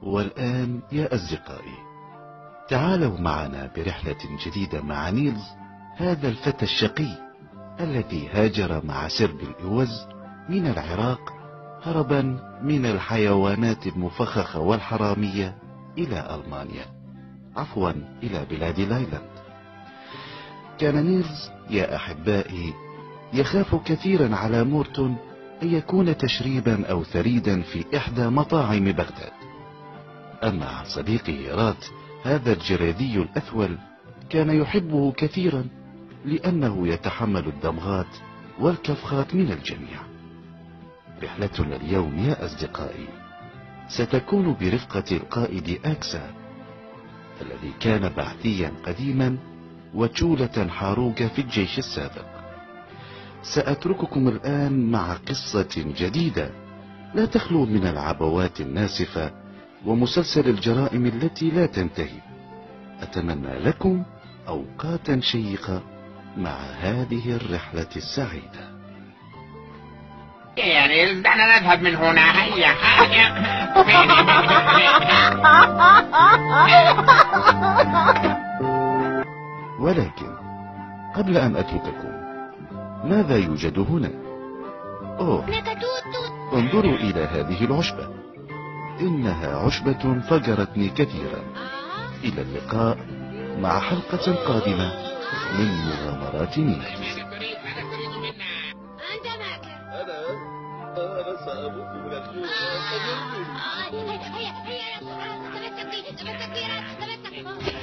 والآن يا أصدقائي، تعالوا معنا برحلة جديدة مع نيلز، هذا الفتى الشقي الذي هاجر مع سرب الإوز من العراق هربا من الحيوانات المفخخة والحرامية إلى ألمانيا، عفوا إلى بلاد لايلاند. كان نيلز يا أحبائي يخاف كثيرا على مورتون أن يكون تشريبا أو ثريدا في إحدى مطاعم بغداد. أما صديقه رات هذا الجرادي الأثول كان يحبه كثيرا لأنه يتحمل الدمغات والكفخات من الجميع. رحلتنا اليوم يا أصدقائي ستكون برفقة القائد أكسا الذي كان بعثيا قديما وجولة حاروقة في الجيش السابق. سأترككم الآن مع قصة جديدة لا تخلو من العبوات الناسفة ومسلسل الجرائم التي لا تنتهي. أتمنى لكم أوقاتا شيقة مع هذه الرحلة السعيدة. يعني دعنا نذهب من هنا. هيا ولكن قبل أن أترككم، ماذا يوجد هنا؟ أوه، انظروا إلى هذه العشبة، إنها عشبة فجرتني كثيرا. إلى اللقاء مع حلقة قادمة من مغامرات نيلز. أنا سأموت من الجوع. هيا تمسك بي، تمسك بي، تمسك بي.